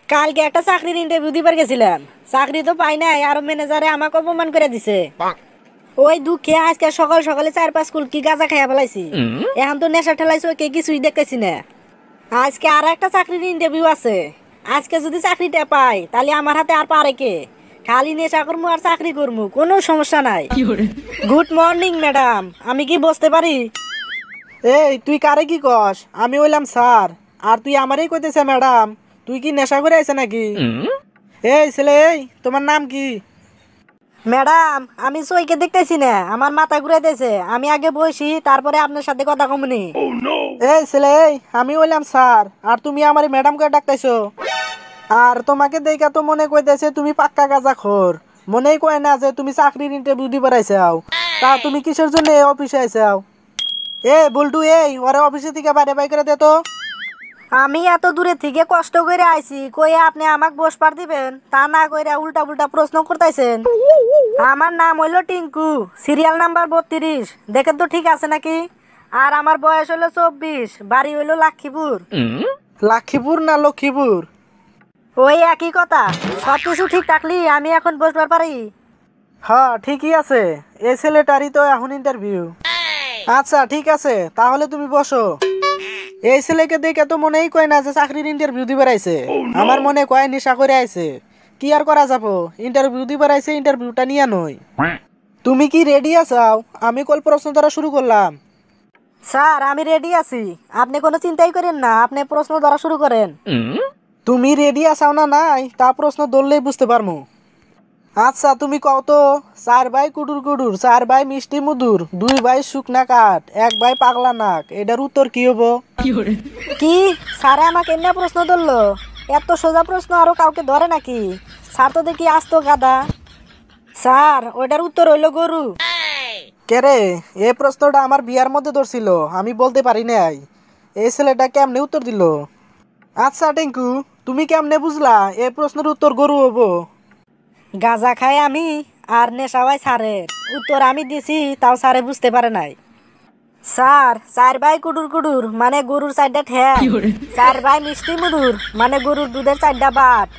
কালকে একটা চাকরির ইন্টারভিউ দিবার গেছিলাম, চাকরি তো পাই নাই, আর ম্যানেজারে আমাকে অপমান করে দিছে। ওই দুঃখে আজকে সকাল সকালে 4-5 কুলকি গাঁজা খাইয়া ফেলাইছি। এখন তো নেশা ঠেলাইছে, ওকে কিছুই দেখতেছি না। আজকে আর একটা চাকরির ইন্টারভিউ আছে, আজকে যদি চাকরিটা পাই তাহলে আমার হাতে আর পারে কে? খালি নেশা করবো আর চাকরি করবো, কোনো সমস্যা নাই। গুড মর্নিং ম্যাডাম, আমি কি বসতে পারি? এই তুই কারে কি কস? আমি হইলাম স্যার, আর তুই আমারই কইতেছে ম্যাডাম। তুই কি নেশা করে আইছে নাকি? এই ছেলে, এই তোমার নাম কি? ম্যাডাম, আমি সইকে দেখতেছি না, আমার মাথা ঘুরাইতেছে। আমি আগে বসি, তারপরে আপনার সাথে কথা কমনি। এই ছেলে, এই আমি হইলাম স্যার, আর তুমি আমার ম্যাডাম করে ডাকতেছো। আর তোমাকে দেখা তো মনে কইতেছে তুমি পাক্কা গাঁজাখোর। মনেই কয় না যে তুমি চাকরির ইন্টারভিউ দিবার আইছাও। তা তুমি কিসের জন্য এই অফিসে আইছাও? এ বল্টু, এই ওরে অফিসে থেকে বাইরে বাই করে দে তো। আমি এত দূরে থেকে কষ্ট করে আইছি, কই আপনি আমাকে বসবার দিবেন? তা না কইরা উল্টা উল্টা প্রশ্ন করতেছেন। আমার নাম হইলো টিঙ্কু, সিরিয়াল নাম্বার 32। দেখেন তো ঠিক আছে নাকি? আর আমার বয়স হলো 24, বাড়ি হইলো লক্ষ্মীপুর। লক্ষ্মীপুর না লক্ষ্মীপুর? ওই একই কথা। সব কিছু ঠিক থাকলি আমি এখন বসবার পারি। হ্যাঁ ঠিকই আছে, এই ছেলেটারই তো এখন ইন্টারভিউ। আচ্ছা ঠিক আছে, তাহলে তুমি বসো। এই ছেলেকে দেখে তো মনেই কয় না যে চাকরির ইন্টারভিউ দিবার আইছে। আমার মনে কয় নেশা করে আইছে। কি আর করা যাবো, ইন্টারভিউ দিবার আইছে, ইন্টারভিউটা নিয়ে নই। তুমি কি রেডি আছাও? আমি কল প্রশ্ন ধরা শুরু করলাম। স্যার, আমি রেডি আছি, আপনি কোনো চিন্তাই করেন না, আপনি প্রশ্ন ধরা শুরু করেন। তুমি রেডি আছাও না নাই তা প্রশ্ন ধরলেই বুঝতে পারমু। আচ্ছা তুমি কও তো, 4 ভাই কুডুর কুডুর, 4 ভাই মিষ্টি মুদুর, 2 ভাই শুকনা কাঠ, 1 ভাই পাগলা নাক, এটার উত্তর কি হবো? কি? স্যারে আমাকে এমনি প্রশ্ন ধরলো? এত সোজা প্রশ্ন আরো কাউকে ধরে নাকি? স্যার তো দেখি আস্ত গাদা। স্যার, ওইটার উত্তর হইলো গরু। কেরে, এই প্রশ্নটা আমার বিয়ার মধ্যে ধরছিল, আমি বলতে পারি নাই। এই ছেলেটা কেমনে উত্তর দিল? আচ্ছা টিঙ্কু, তুমি কেমনে বুঝলা এই প্রশ্নের উত্তর গরু হবো? গাঁজা খাই আমি, আর নেশা হয় স্যারের। উত্তর আমি দিছি, তাও স্যারে বুঝতে পারে নাই। স্যার, 4 ভাই কুডুর কুডুর মানে গরুর 4টা ঠ্যাং। 4 ভাই মিষ্টি মুদুর মানে গরুর দুধের 4টা বাট।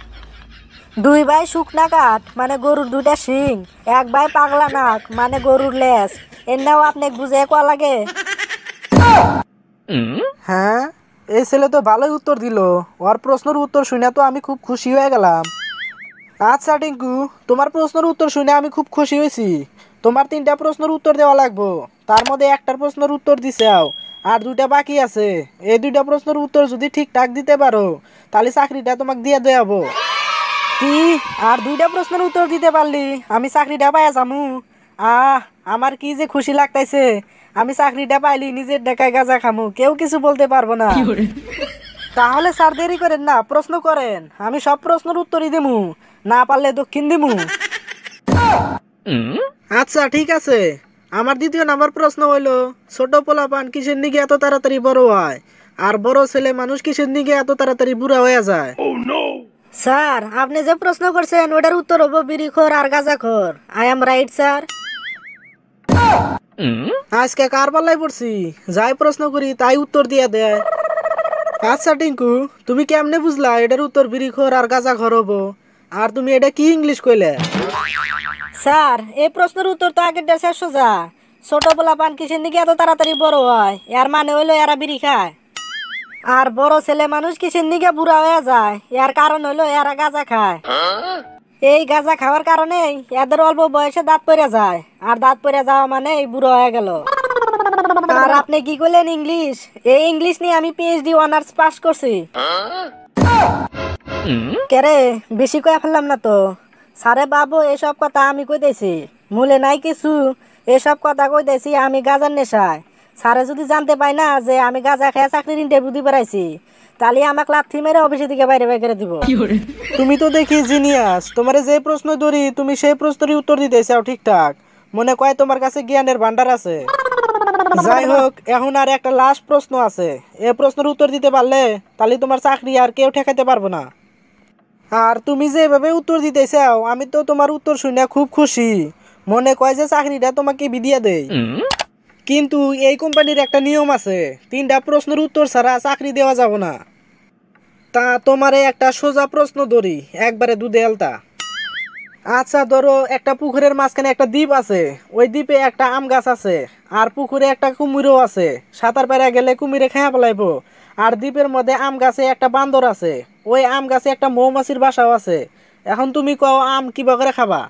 2 ভাই শুকনা কাঠ মানে গরুর 2টা শিং। 1 ভাই পাগলা নাক মানে গরুর লেজ। এর আপনি বুঝে কোয়া লাগে? হ্যাঁ, এই ছেলে তো ভালোই উত্তর দিল। ওর প্রশ্নের উত্তর শুনে তো আমি খুব খুশি হয়ে গেলাম। আচ্ছা টিঙ্কু, তোমার প্রশ্নের উত্তর শুনে আমি খুব খুশি হয়েছি। তোমার 3টা প্রশ্নের উত্তর দেওয়া লাগবো, তার মধ্যে একটার প্রশ্নের উত্তর দিছাও, আর 2টা বাকি আছে। এই 2টা প্রশ্নের উত্তর যদি ঠিকঠাক দিতে পারো তাহলে চাকরিটা তোমাকে দিয়ে দেবো। কি? আর 2টা প্রশ্নের উত্তর দিতে পারলি আমি চাকরিটা পাইয়া যামু? আমার কি যে খুশি লাগতাইছে। আমি চাকরিটা পাইলি নিজের টাকায় গাঁজা খামু, কেউ কিছু বলতে পারবো না। তাহলে স্যার দেরি করেন না, প্রশ্ন করেন, আমি সব প্রশ্নের উত্তরই দিমু, না পারলে দক্ষিণ দিমু। আচ্ছা ঠিক আছে, আমার 2য় নাম্বার প্রশ্ন হইলো, ছোট পোলাপান কিসের নিগে এত তাড়াতাড়ি বড় হয়, আর বড় ছেলে মানুষ কিসের নিগে এত তাড়াতাড়ি বুড়া হয়ে যায়? স্যার, আপনি যে প্রশ্ন করছেন ওটার উত্তর হবো বিড়িখোর আর গাঁজাখোর। I am right sir. আজকে কার পাল্লায় পড়ছি, যাই প্রশ্ন করি তাই উত্তর দিয়ে দেয়। আচ্ছা টিঙ্কু, তুমি কেমনে বুঝলা এটার উত্তর বিড়িখোর আর গাঁজাখোর হবো? আর তুমি এটা কি ইংলিশ কইলে? স্যার, এই প্রশ্নের উত্তর তো আগেরটা শেষ সোজা। ছোট পোলাপান কিসের দিকে এত তাড়াতাড়ি বড় হয়, এর মানে হইলো এরা বিড়ি খায়। আর বড় ছেলে মানুষ কিসের দিকে বুড়া হয়ে যায়, এর কারণ হইলো এরা গাঁজা খায়। এই গাঁজা খাওয়ার কারণেই এদের অল্প বয়সে দাঁত পড়ে যায়, আর দাঁত পড়ে যাওয়া মানে বুড়ো হয়ে গেল। আর আপনি কি করলেন ইংলিশ? এই ইংলিশ নিয়ে আমি পিএইচডি অনার্স পাস করছি। কেরে, বেশি কয়ে ফেললাম না তো? সারে বাবু, এসব কথা আমি কইতেছি, মূলে নাই কিছু। এসব কথা কইতেছি আমি গাঁজার নেশায়। স্যারে যদি জানতে পাই না যে আমি গাঁজা খেয়ে চাকরির ইন্টারভিউ দিতে পারাইছি, তাহলে আমাকে লাথি মেরে অফিসে থেকে বাইরে বের করে দিব। তুমি তো দেখি জিনিয়াস, তোমারে যে প্রশ্ন ধরি তুমি সেই প্রশ্নেরই উত্তর দিতে চাও ঠিকঠাক। মনে কয় তোমার কাছে জ্ঞানের ভান্ডার আছে। যাই হোক, এখন আর একটা লাস্ট প্রশ্ন আছে। এই প্রশ্নের উত্তর দিতে পারলে তাহলে তোমার চাকরি আর কেউ ঠেকাইতে পারবো না। আর তুমি যেভাবে উত্তর দিতে চাও, আমি তো তোমার উত্তর শুনে খুব খুশি। মনে কয় যে চাকরিটা তোমাকে বিদিয়ে দেই। কিন্তু এই কোম্পানির একটা নিয়ম আছে, 3টা প্রশ্নের উত্তর ছাড়া চাকরি দেওয়া যাব না। তা তোমারে একটা সোজা প্রশ্ন ধরি, একবারে দুধে আলতা। আচ্ছা ধরো একটা পুকুরের মাঝখানে একটা দ্বীপ আছে, ওই দ্বীপে একটা আম গাছ আছে, আর পুকুরে একটা কুমিরও আছে। সাঁতার পেরে গেলে কুমিরে খেয়া ফেলাইবো। আর দ্বীপের মধ্যে আম গাছে একটা বান্দর আছে, ওই আম গাছে একটা মৌমাছির বাসাও আছে। এখন তুমি কও আম কিবা করে খাবা?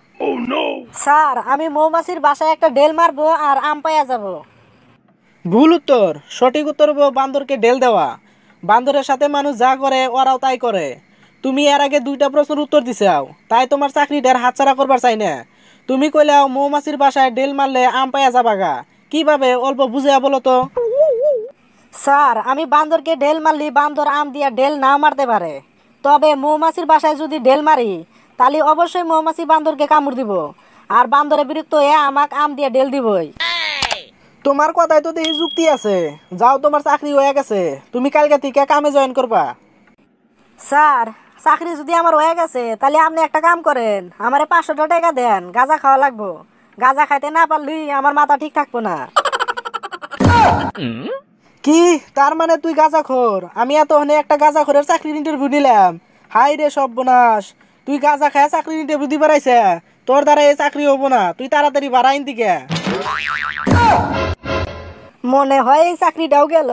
স্যার আমি মৌমাছির বাসায় একটা ডেল মারবো আর আম পাইয়া যাব। ভুল উত্তর। সঠিক উত্তর হলো বান্দরকে ঢেল দেওয়া। বান্দরের সাথে মানুষ যা করে ওরাও তাই করে। তুমি এর আগে দুইটা প্রশ্নের উত্তর দিছাও, তাই তোমার চাকরিটার হাতছাড়া করবার চাই না। তুমি কইলাও মৌমাছির বাসায় ডেল মারলে আম পাইয়া যাবাগা, কিভাবে অল্প বুঝিয়া বলো তো। স্যার আমি বান্দরকে ডেল মারলি বান্দর আম দিয়া ডেল না মারতে পারে, তবে মৌমাছির বাসায় যদি ডেল মারি তাহলে অবশ্যই মৌমাছি বান্দরকে কামড় দিব, আর বান্দরে বিরক্ত হয়ে আমাক আম দিয়া ডেল দিবই। তোমার কথাই তো দেখি যুক্তি আছে। যাও, তোমার চাকরি হয়ে গেছে, তুমি কালকে থেকে কামে জয়েন করবা। স্যার চাকরি যদি আমার হয়ে গেছে তাহলে আপনি একটা কাম করেন, আমারে 500 টাকা দেন, গাঁজা খাওয়া লাগবো। গাঁজা খাইতে না পারলি আমার মাথা ঠিক থাকবো না। কি তার মানে তুই গাঁজাখোর? আমি এতক্ষণে একটা গাঁজাখোরের চাকরির ইন্টারভিউ নিলাম। হাই রে সর্বনাশ, তুই গাঁজা খায় চাকরির ইন্টারভিউ দিবার আইছে? তোর দ্বারা এই চাকরি হবো না, তুই তাড়াতাড়ি বাড়াইন দিকে। মনে হয় এই চাকরিটাও গেল।